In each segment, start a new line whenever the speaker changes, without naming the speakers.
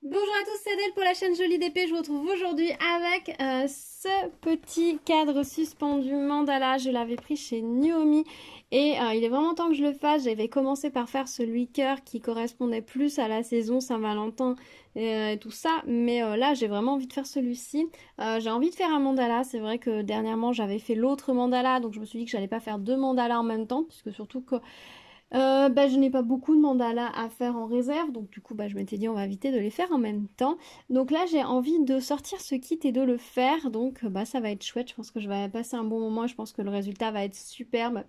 Bonjour à tous, c'est Adèle pour la chaîne Jolie d'épée. Je vous retrouve aujourd'hui avec ce petit cadre suspendu mandala. Je l'avais pris chez Naomi et il est vraiment temps que je le fasse. J'avais commencé par faire celui cœur qui correspondait plus à la saison Saint-Valentin et tout ça. Mais là, j'ai vraiment envie de faire celui-ci. J'ai envie de faire un mandala. C'est vrai que dernièrement, j'avais fait l'autre mandala. Donc je me suis dit que j'allais pas faire deux mandalas en même temps. Puisque surtout que je n'ai pas beaucoup de mandalas à faire en réserve, donc du coup je m'étais dit on va éviter de les faire en même temps. Donc là j'ai envie de sortir ce kit et de le faire, donc ça va être chouette, je pense que je vais passer un bon moment, je pense que le résultat va être superbe.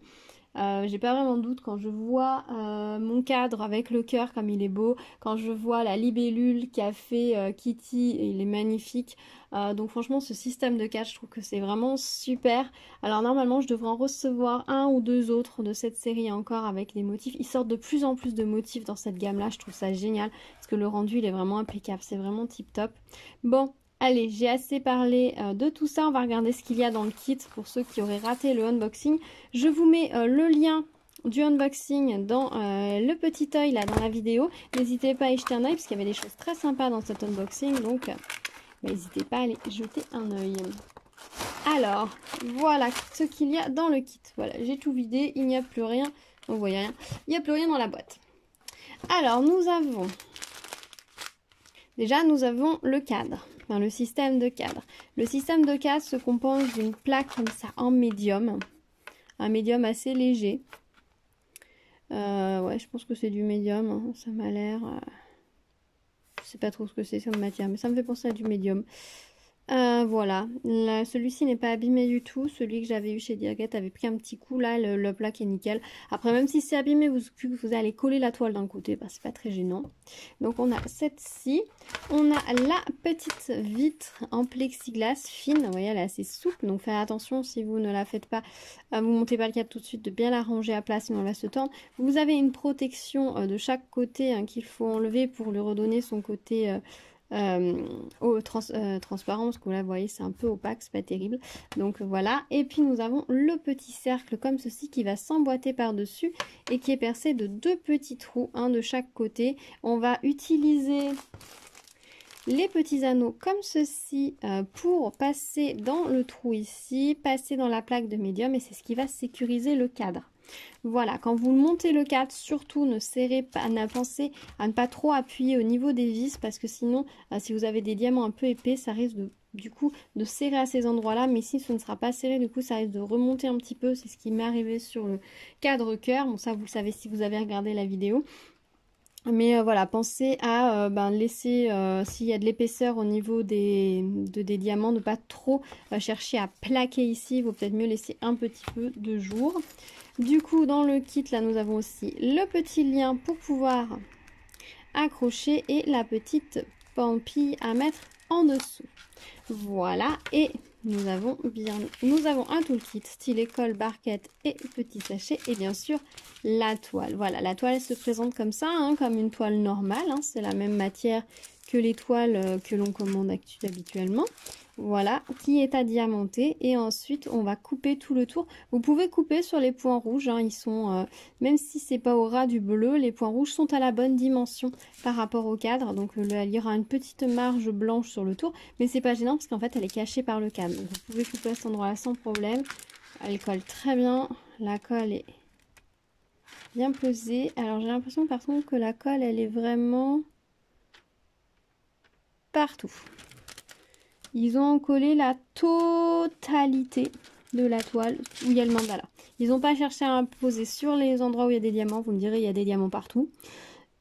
J'ai pas vraiment de doute quand je vois mon cadre avec le cœur comme il est beau, quand je vois la libellule qu'a fait Kitty, il est magnifique. Donc franchement ce système de cadre je trouve que c'est vraiment super. Alors normalement je devrais en recevoir un ou deux autres de cette série encore avec des motifs. Ils sortent de plus en plus de motifs dans cette gamme là, je trouve ça génial parce que le rendu il est vraiment impeccable, c'est vraiment tip top. Bon, allez, j'ai assez parlé de tout ça, on va regarder ce qu'il y a dans le kit pour ceux qui auraient raté le unboxing. Je vous mets le lien du unboxing dans le petit œil là dans la vidéo. N'hésitez pas à y jeter un œil parce qu'il y avait des choses très sympas dans cet unboxing, donc n'hésitez pas à aller jeter un œil. Alors, voilà ce qu'il y a dans le kit. Voilà, j'ai tout vidé, il n'y a plus rien. Vous voyez rien, il n'y a plus rien dans la boîte. Alors, nous avons le cadre, enfin le système de cadre. Le système de cadre se compose d'une plaque comme ça en médium, un médium assez léger. Ouais, je pense que c'est du médium, hein. Ça m'a l'air... je sais pas trop ce que c'est comme matière, mais ça me fait penser à du médium. Voilà, celui-ci n'est pas abîmé du tout. Celui que j'avais eu chez Dirgate avait pris un petit coup. Là, le plaque est nickel. Après, même si c'est abîmé, vous allez coller la toile d'un côté, c'est pas très gênant. Donc, on a cette-ci. On a la petite vitre en plexiglas fine. Vous voyez, elle est assez souple. Donc, faites attention si vous ne la faites pas. Vous montez pas le cadre tout de suite, de bien la ranger à plat, sinon elle va se tendre. Vous avez une protection de chaque côté qu'il faut enlever pour lui redonner son côté... transparent, parce que là vous voyez c'est un peu opaque, c'est pas terrible, donc voilà. Et puis nous avons le petit cercle comme ceci qui va s'emboîter par dessus et qui est percé de deux petits trous, un de chaque côté. On va utiliser les petits anneaux comme ceci pour passer dans le trou ici, passer dans la plaque de médium, et c'est ce qui va sécuriser le cadre. Voilà, quand vous montez le cadre, surtout ne serrez pas, pensez à ne pas trop appuyer au niveau des vis, parce que sinon, si vous avez des diamants un peu épais, ça risque du coup de serrer à ces endroits-là, mais si ce ne sera pas serré, du coup ça risque de remonter un petit peu. C'est ce qui m'est arrivé sur le cadre cœur. Bon, ça vous le savez si vous avez regardé la vidéo. Mais voilà, pensez à laisser, s'il y a de l'épaisseur au niveau des diamants, ne pas trop chercher à plaquer ici. Il vaut peut-être mieux laisser un petit peu de jour. Du coup, dans le kit, là, nous avons aussi le petit lien pour pouvoir accrocher et la petite pampille à mettre en dessous. Voilà, et nous avons un toolkit style école, barquette et petit sachet, et bien sûr la toile. Voilà, la toile se présente comme ça, comme une toile normale, c'est la même matière que les toiles que l'on commande habituellement. Voilà, qui est à diamanter, et ensuite on va couper tout le tour. Vous pouvez couper sur les points rouges, ils sont, même si c'est pas au ras du bleu, les points rouges sont à la bonne dimension par rapport au cadre. Donc il y aura une petite marge blanche sur le tour, mais c'est pas gênant parce qu'en fait elle est cachée par le cadre. Donc vous pouvez couper à cet endroit-là sans problème. Elle colle très bien, la colle est bien posée. Alors j'ai l'impression par contre que la colle elle est vraiment partout. Ils ont collé la totalité de la toile où il y a le mandala. Ils n'ont pas cherché à poser sur les endroits où il y a des diamants. Vous me direz, il y a des diamants partout.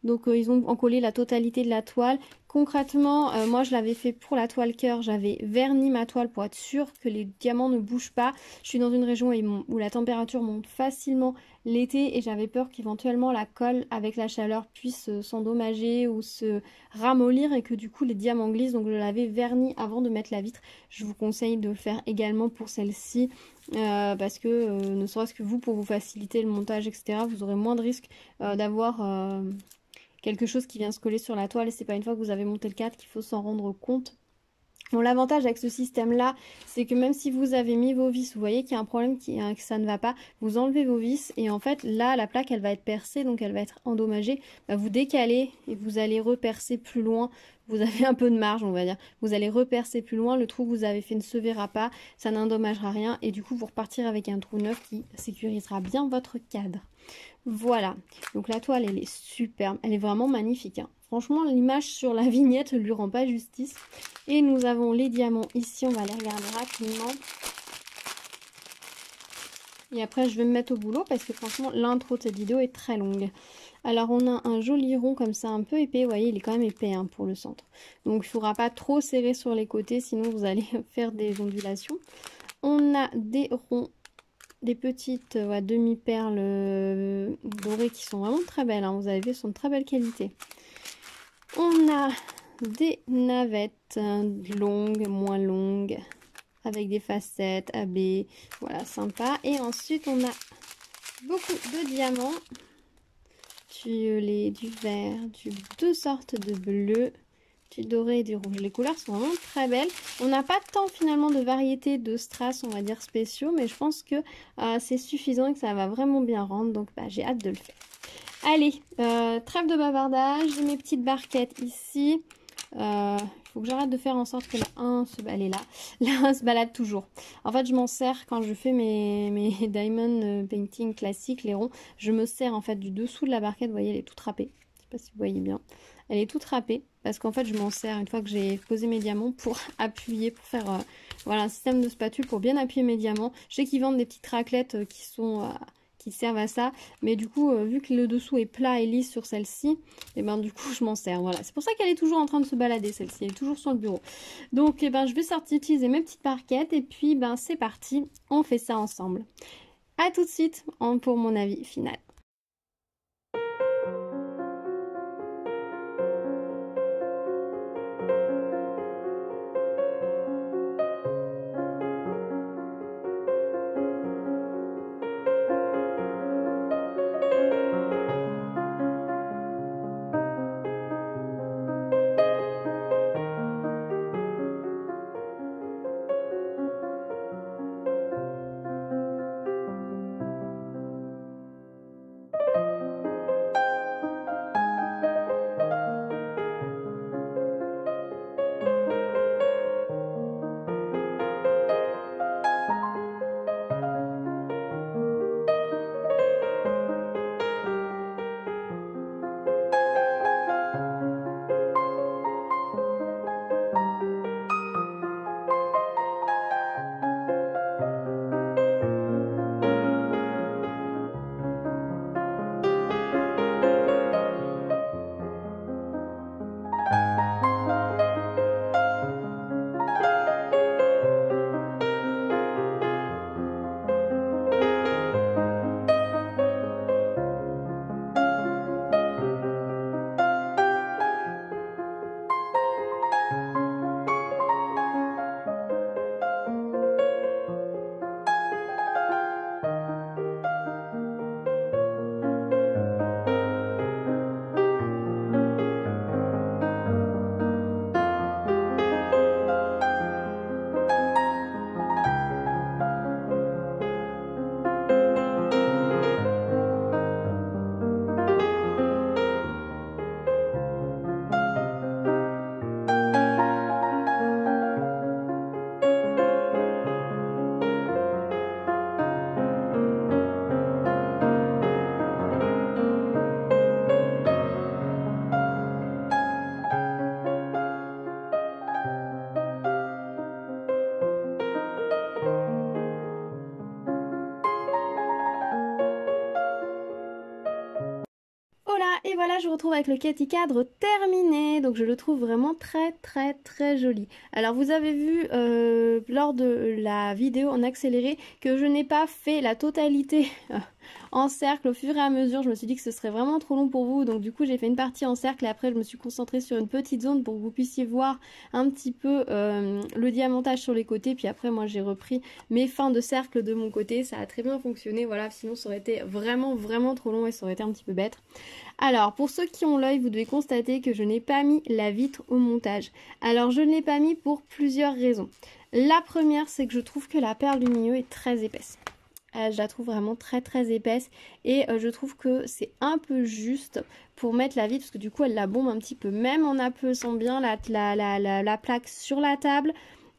Donc ils ont encollé la totalité de la toile. Concrètement, moi je l'avais fait pour la toile cœur. J'avais verni ma toile pour être sûre que les diamants ne bougent pas. Je suis dans une région où la température monte facilement l'été et j'avais peur qu'éventuellement la colle avec la chaleur puisse s'endommager ou se ramollir et que du coup les diamants glissent. Donc je l'avais verni avant de mettre la vitre. Je vous conseille de le faire également pour celle-ci. Parce que ne serait-ce que vous, pour vous faciliter le montage, etc., vous aurez moins de risques d'avoir quelque chose qui vient se coller sur la toile, et c'est pas une fois que vous avez monté le cadre qu'il faut s'en rendre compte. Bon, l'avantage avec ce système-là, c'est que même si vous avez mis vos vis, vous voyez qu'il y a un problème, que ça ne va pas, vous enlevez vos vis et en fait, là, la plaque, elle va être percée, donc elle va être endommagée. Bah, vous décalez et vous allez repercer plus loin. Vous avez un peu de marge, on va dire. Vous allez repercer plus loin, le trou que vous avez fait ne se verra pas, ça n'endommagera rien et du coup, vous repartirez avec un trou neuf qui sécurisera bien votre cadre. Voilà, donc la toile, elle est superbe, elle est vraiment magnifique, hein. Franchement, l'image sur la vignette ne lui rend pas justice. Et nous avons les diamants ici, on va les regarder rapidement. Et après, je vais me mettre au boulot parce que franchement, l'intro de cette vidéo est très longue. Alors, on a un joli rond comme ça, un peu épais. Vous voyez, il est quand même épais hein, pour le centre. Donc, il ne faudra pas trop serrer sur les côtés, sinon vous allez faire des ondulations. On a des ronds, des petites demi-perles dorées qui sont vraiment très belles. Hein. Vous avez vu, elles sont de très belle qualité. On a des navettes longues, moins longues, avec des facettes, AB, voilà, sympa. Et ensuite, on a beaucoup de diamants, du vert, deux sortes de bleu, du doré et du rouge. Les couleurs sont vraiment très belles. On n'a pas tant finalement de variété de strass, on va dire spéciaux, mais je pense que c'est suffisant et que ça va vraiment bien rendre. Donc, j'ai hâte de le faire. Allez, trêve de bavardage, j'ai mes petites barquettes ici. Il faut que j'arrête de faire en sorte que la 1 se balade là. La 1 se balade toujours. En fait, je m'en sers quand je fais mes diamond painting classiques, les ronds. Je me sers en fait du dessous de la barquette. Vous voyez, elle est toute râpée. Je sais pas si vous voyez bien. Elle est toute râpée parce qu'en fait, je m'en sers une fois que j'ai posé mes diamants pour appuyer, pour faire voilà, un système de spatule pour bien appuyer mes diamants. Je sais qu'ils vendent des petites raclettes qui sont... qui servent à ça, mais du coup vu que le dessous est plat et lisse sur celle-ci, et ben du coup je m'en sers, voilà, c'est pour ça qu'elle est toujours en train de se balader, celle-ci, elle est toujours sur le bureau. Donc je vais sortir utiliser mes petites barquettes et puis c'est parti, on fait ça ensemble. À tout de suite pour mon avis final. Et voilà, je vous retrouve avec le Katy cadre terminé, donc je le trouve vraiment très très très joli. Alors vous avez vu lors de la vidéo en accéléré que je n'ai pas fait la totalité en cercle au fur et à mesure. Je me suis dit que ce serait vraiment trop long pour vous, donc du coup j'ai fait une partie en cercle et après je me suis concentrée sur une petite zone pour que vous puissiez voir un petit peu le diamantage sur les côtés. Puis après moi j'ai repris mes fins de cercle de mon côté, ça a très bien fonctionné, voilà, sinon ça aurait été vraiment trop long et ça aurait été un petit peu bête. Alors pour ceux qui ont l'œil, vous devez constater que je n'ai pas mis la vitre au montage. Alors je ne l'ai pas mis pour plusieurs raisons. La première, c'est que je trouve que la perle du milieu est très épaisse. Je la trouve vraiment très épaisse et je trouve que c'est un peu juste pour mettre la vitre parce que du coup elle la bombe un petit peu, même en apesantant bien la plaque sur la table.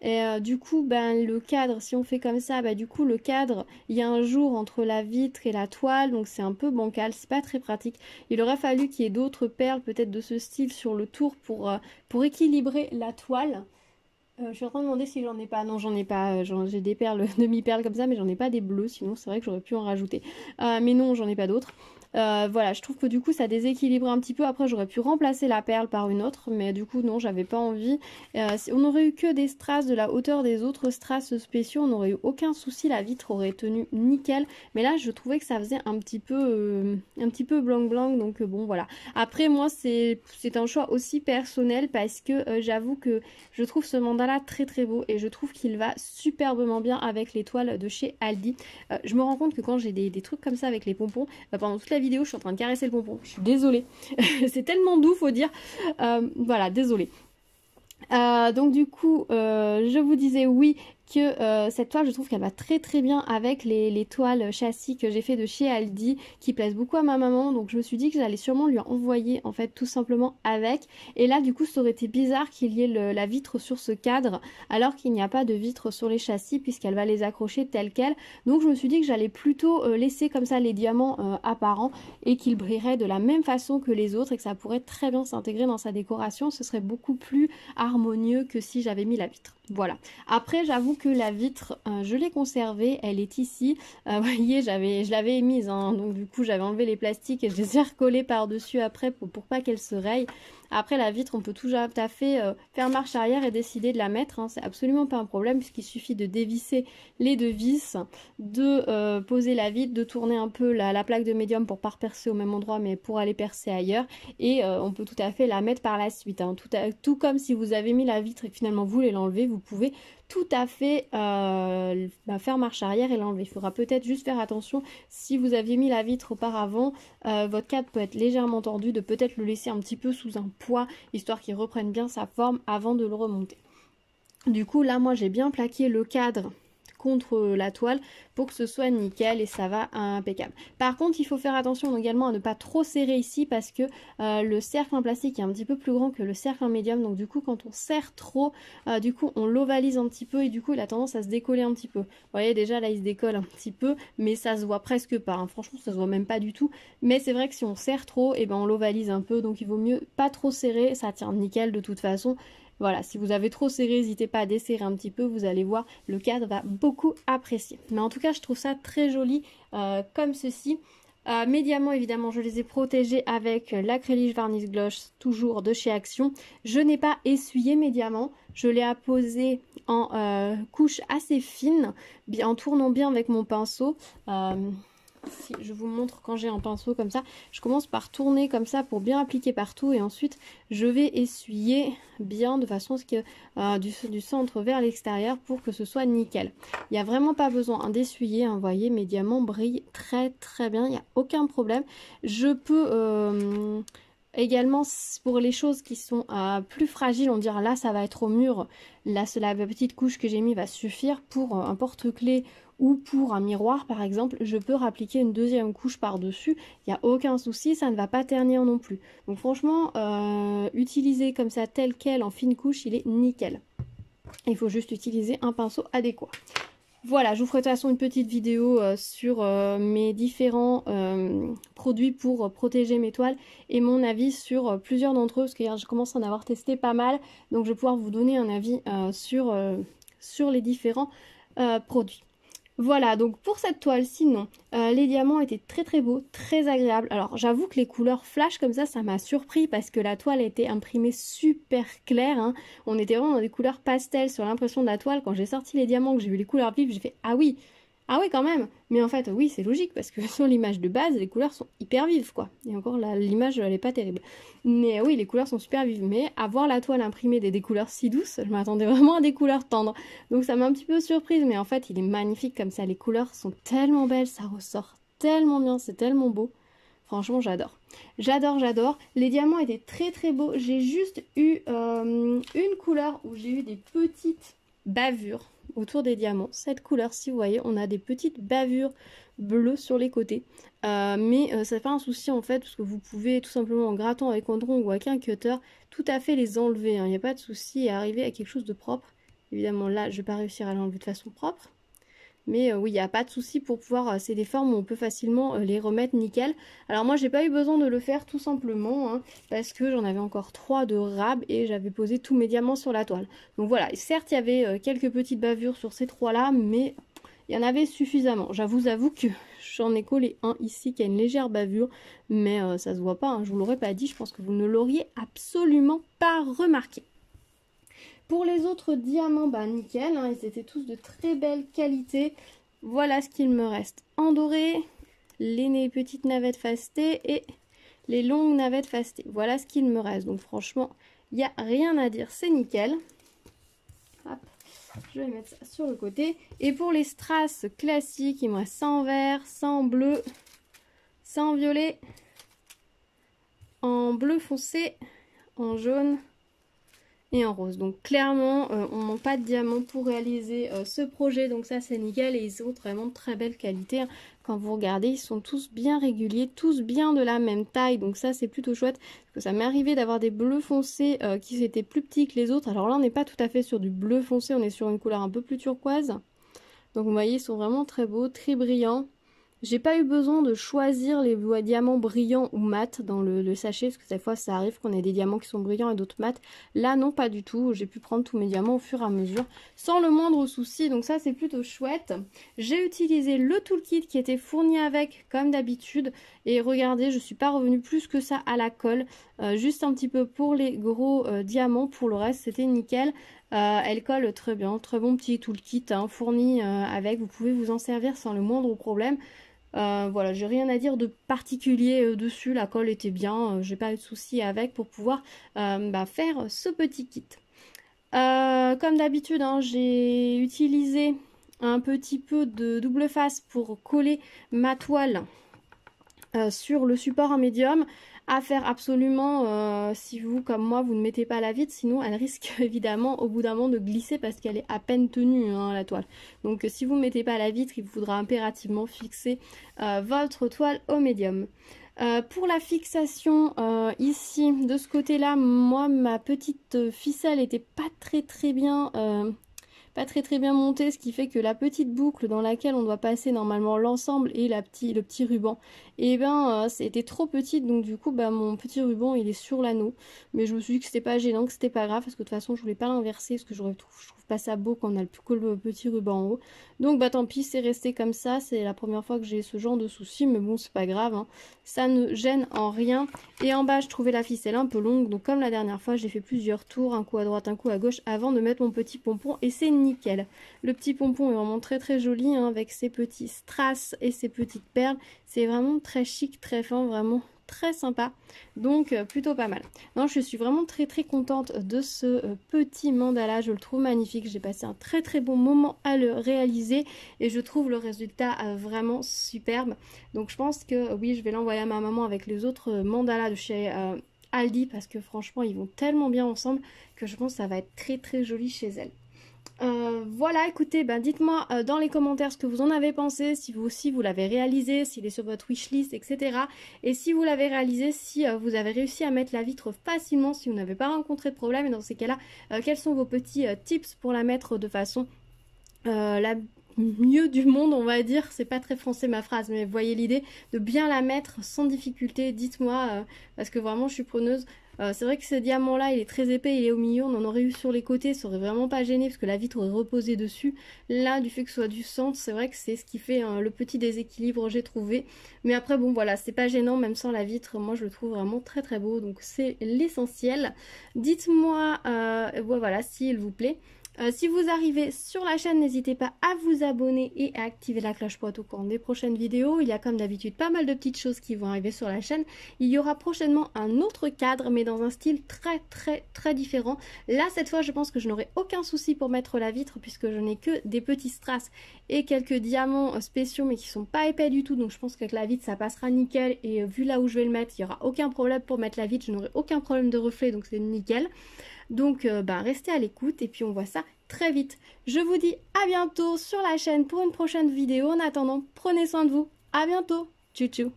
Et du coup, ben, le cadre, si on fait comme ça, ben, du coup, le cadre, il y a un jour entre la vitre et la toile, donc c'est un peu bancal, c'est pas très pratique. Il aurait fallu qu'il y ait d'autres perles, peut-être de ce style, sur le tour pour équilibrer la toile. Je suis en train de demander si j'en ai pas. Non, j'en ai pas. J'ai des perles, demi-perles comme ça, mais j'en ai pas des bleus. Sinon, c'est vrai que j'aurais pu en rajouter. Mais non, j'en ai pas d'autres. Voilà, je trouve que du coup, ça déséquilibre un petit peu. Après, j'aurais pu remplacer la perle par une autre. Mais du coup, non, j'avais pas envie. On aurait eu que des strass de la hauteur des autres strass spéciaux. On n'aurait eu aucun souci. La vitre aurait tenu nickel. Mais là, je trouvais que ça faisait un petit peu blanc. Donc, bon, voilà. Après, moi, c'est un choix aussi personnel parce que j'avoue que je trouve ce mandala très beau et je trouve qu'il va superbement bien avec les toiles de chez Aldi. Je me rends compte que quand j'ai des trucs comme ça avec les pompons, pendant toute la vidéo je suis en train de caresser le pompon. Je suis désolée. C'est tellement doux, faut dire. Voilà, désolée. Donc du coup, je vous disais oui que cette toile, je trouve qu'elle va très bien avec les toiles châssis que j'ai fait de chez Aldi, qui plaisent beaucoup à ma maman. Donc je me suis dit que j'allais sûrement lui envoyer en fait tout simplement avec. Et là du coup, ça aurait été bizarre qu'il y ait la vitre sur ce cadre, alors qu'il n'y a pas de vitre sur les châssis puisqu'elle va les accrocher telles quelles. Donc je me suis dit que j'allais plutôt laisser comme ça les diamants apparents et qu'ils brilleraient de la même façon que les autres et que ça pourrait très bien s'intégrer dans sa décoration. Ce serait beaucoup plus harmonieux que si j'avais mis la vitre. Voilà. Après, j'avoue que la vitre, je l'ai conservée. Elle est ici. Vous voyez, je l'avais émise. Hein, donc du coup, j'avais enlevé les plastiques et je les ai recollés par-dessus après pour pas qu'elle se raye. Après, la vitre, on peut tout à fait faire marche arrière et décider de la mettre. Hein, c'est absolument pas un problème puisqu'il suffit de dévisser les deux vis, de poser la vitre, de tourner un peu la plaque de médium pour pas repercer au même endroit mais pour aller percer ailleurs. Et on peut tout à fait la mettre par la suite. Hein, tout comme si vous avez mis la vitre et que finalement vous voulez l'enlever, vous pouvez tout à fait faire marche arrière et l'enlever. Il faudra peut-être juste faire attention, si vous aviez mis la vitre auparavant, votre cadre peut être légèrement tordu, de peut-être le laisser un petit peu sous un poids, histoire qu'il reprenne bien sa forme avant de le remonter. Du coup là moi j'ai bien plaqué le cadre contre la toile pour que ce soit nickel et ça va impeccable. Par contre, il faut faire attention également à ne pas trop serrer ici parce que le cercle en plastique est un petit peu plus grand que le cercle en médium. Donc du coup, quand on serre trop, du coup, on l'ovalise un petit peu et du coup, il a tendance à se décoller un petit peu. Vous voyez, déjà là, il se décolle un petit peu, mais ça se voit presque pas. Hein. Franchement, ça se voit même pas du tout. Mais c'est vrai que si on serre trop, et ben on l'ovalise un peu. Donc il vaut mieux pas trop serrer. Ça tient nickel de toute façon. Voilà, si vous avez trop serré, n'hésitez pas à desserrer un petit peu, vous allez voir, le cadre va beaucoup apprécier. Mais en tout cas, je trouve ça très joli comme ceci. Mes diamants, évidemment, je les ai protégés avec l'acrylique varnish gloss, toujours de chez Action. Je n'ai pas essuyé mes diamants, je les ai posés en couche assez fine, en tournant bien avec mon pinceau. Si je vous montre quand j'ai un pinceau comme ça, je commence par tourner comme ça pour bien appliquer partout et ensuite je vais essuyer bien de façon à ce que du centre vers l'extérieur pour que ce soit nickel. Il n'y a vraiment pas besoin d'essuyer, hein, vous voyez mes diamants brillent très bien, il n'y a aucun problème. Je peux également pour les choses qui sont plus fragiles, on dirait là ça va être au mur, là la petite couche que j'ai mis va suffire. Pour un porte-clés ou pour un miroir par exemple, je peux rappliquer une deuxième couche par dessus, il n'y a aucun souci, ça ne va pas ternir non plus. Donc franchement, utiliser comme ça tel quel en fine couche, il est nickel. Il faut juste utiliser un pinceau adéquat. Voilà, je vous ferai de toute façon une petite vidéo sur mes différents produits pour protéger mes toiles et mon avis sur plusieurs d'entre eux, parce que je commence à en avoir testé pas mal, donc je vais pouvoir vous donner un avis sur les différents produits. Voilà, donc pour cette toile, sinon, les diamants étaient très beaux, très agréables. Alors j'avoue que les couleurs flash comme ça m'a surpris parce que la toile était imprimée super claire. Hein. On était vraiment dans des couleurs pastel sur l'impression de la toile. Quand j'ai sorti les diamants, que j'ai vu les couleurs vives, j'ai fait « Ah oui, Ah oui, quand même. Mais en fait, oui, c'est logique parce que sur l'image de base, les couleurs sont hyper vives, quoi. Et encore, l'image, elle est pas terrible. Mais oui, les couleurs sont super vives. Mais avoir la toile imprimée des couleurs si douces, je m'attendais vraiment à des couleurs tendres. Donc ça m'a un petit peu surprise. Mais en fait, il est magnifique comme ça. Les couleurs sont tellement belles, ça ressort tellement bien, c'est tellement beau. Franchement, j'adore. J'adore, j'adore. Les diamants étaient très très beaux. J'ai juste eu une couleur où j'ai eu des petites bavures autour des diamants. Cette couleur, si vous voyez, on a des petites bavures bleues sur les côtés. Mais ça fait pas un souci en fait, parce que vous pouvez tout simplement en grattant avec un drong ou avec un cutter, tout à fait les enlever. Il n'y a pas de souci à arriver à quelque chose de propre. Évidemment, là, je vais pas réussir à l'enlever de façon propre. Mais oui, il n'y a pas de souci pour pouvoir, c'est des formes où on peut facilement les remettre nickel. Alors moi, j'ai pas eu besoin de le faire tout simplement, hein, parce que j'en avais encore 3 de rab et j'avais posé tous mes diamants sur la toile. Donc voilà, certes, il y avait quelques petites bavures sur ces 3-là, mais il y en avait suffisamment. J'avoue que j'en ai collé un ici qui a une légère bavure, mais ça se voit pas, hein, je vous l'aurais pas dit, je pense que vous ne l'auriez absolument pas remarqué. Pour les autres diamants, bah nickel, hein, ils étaient tous de très belle qualité. Voilà ce qu'il me reste en doré, les petites navettes fastées et les longues navettes fastées. Voilà ce qu'il me reste. Donc franchement, il n'y a rien à dire, c'est nickel. Hop, je vais mettre ça sur le côté. Et pour les strass classiques, il me reste ça en vert, ça en bleu, ça en violet, en bleu foncé, en jaune et en rose. Donc clairement, on manque pas de diamants pour réaliser ce projet. Donc ça, c'est nickel. Et ils sont vraiment de très belle qualité, hein. Quand vous regardez, ils sont tous bien réguliers, tous bien de la même taille. Donc ça, c'est plutôt chouette. Parce que ça m'est arrivé d'avoir des bleus foncés qui étaient plus petits que les autres. Alors là, on n'est pas tout à fait sur du bleu foncé. On est sur une couleur un peu plus turquoise. Donc vous voyez, ils sont vraiment très beaux, très brillants. J'ai pas eu besoin de choisir les diamants brillants ou mat dans le sachet, parce que des fois ça arrive qu'on ait des diamants qui sont brillants et d'autres mat. Là non, pas du tout, j'ai pu prendre tous mes diamants au fur et à mesure, sans le moindre souci, donc ça c'est plutôt chouette. J'ai utilisé le toolkit qui était fourni avec, comme d'habitude, et regardez, je suis pas revenue plus que ça à la colle, juste un petit peu pour les gros diamants, pour le reste c'était nickel. Elle colle très bien, très bon petit toolkit, hein, fourni avec, vous pouvez vous en servir sans le moindre problème. Voilà, j'ai rien à dire de particulier dessus, la colle était bien, j'ai pas eu de soucis avec pour pouvoir faire ce petit kit. Comme d'habitude, hein, j'ai utilisé un petit peu de double face pour coller ma toile sur le support en médium. À faire absolument, si vous comme moi vous ne mettez pas la vitre, sinon elle risque évidemment au bout d'un moment de glisser parce qu'elle est à peine tenue, hein, la toile. Donc si vous ne mettez pas la vitre, il vous faudra impérativement fixer votre toile au médium. Pour la fixation ici de ce côté là, moi ma petite ficelle était pas très bien montée, ce qui fait que la petite boucle dans laquelle on doit passer normalement l'ensemble et le petit ruban, et ben c'était trop petite, donc du coup mon petit ruban il est sur l'anneau, mais je me suis dit que c'était pas gênant, que c'était pas grave, parce que de toute façon je voulais pas l'inverser, parce que je trouve pas ça beau quand on a le petit ruban en haut, donc tant pis, c'est resté comme ça. C'est la première fois que j'ai ce genre de soucis, mais bon c'est pas grave, hein. Ça ne gêne en rien. Et en bas je trouvais la ficelle un peu longue, donc comme la dernière fois j'ai fait plusieurs tours, un coup à droite, un coup à gauche, avant de mettre mon petit pompon, et c'est nickel. Le petit pompon est vraiment très joli, hein, avec ses petits strass et ses petites perles, c'est vraiment très chic, très fin, vraiment très sympa, donc plutôt pas mal. Non, je suis vraiment très contente de ce petit mandala, je le trouve magnifique, j'ai passé un très bon moment à le réaliser et je trouve le résultat vraiment superbe. Donc je pense que oui, je vais l'envoyer à ma maman avec les autres mandalas de chez Aldi, parce que franchement ils vont tellement bien ensemble que je pense que ça va être très joli chez elle. Voilà, écoutez, dites-moi dans les commentaires ce que vous en avez pensé, si vous aussi vous l'avez réalisé, s'il est sur votre wishlist, etc. Et si vous l'avez réalisé, si vous avez réussi à mettre la vitre facilement, si vous n'avez pas rencontré de problème, et dans ces cas-là, quels sont vos petits tips pour la mettre de façon la mieux du monde, on va dire. C'est pas très français ma phrase, mais vous voyez l'idée, de bien la mettre sans difficulté. Dites-moi, parce que vraiment je suis preneuse. C'est vrai que ce diamant là il est très épais, il est au milieu, on en aurait eu sur les côtés, ça aurait vraiment pas gêné parce que la vitre aurait reposé dessus. Là, du fait que ce soit du centre, c'est vrai que c'est ce qui fait le petit déséquilibre, j'ai trouvé. Mais après bon voilà, c'est pas gênant même sans la vitre, moi je le trouve vraiment très beau, donc c'est l'essentiel. Dites-moi voilà s'il vous plaît Si vous arrivez sur la chaîne, n'hésitez pas à vous abonner et à activer la cloche pour être au courant des prochaines vidéos. Il y a comme d'habitude pas mal de petites choses qui vont arriver sur la chaîne. Il y aura prochainement un autre cadre, mais dans un style très différent. Là, cette fois, je pense que je n'aurai aucun souci pour mettre la vitre puisque je n'ai que des petits strass et quelques diamants spéciaux, mais qui sont pas épais du tout. Donc je pense qu'avec la vitre, ça passera nickel. Et vu là où je vais le mettre, il n'y aura aucun problème pour mettre la vitre. Je n'aurai aucun problème de reflet, donc c'est nickel. Donc restez à l'écoute et puis on voit ça très vite. Je vous dis à bientôt sur la chaîne pour une prochaine vidéo. En attendant, prenez soin de vous. À bientôt. Tchou tchou.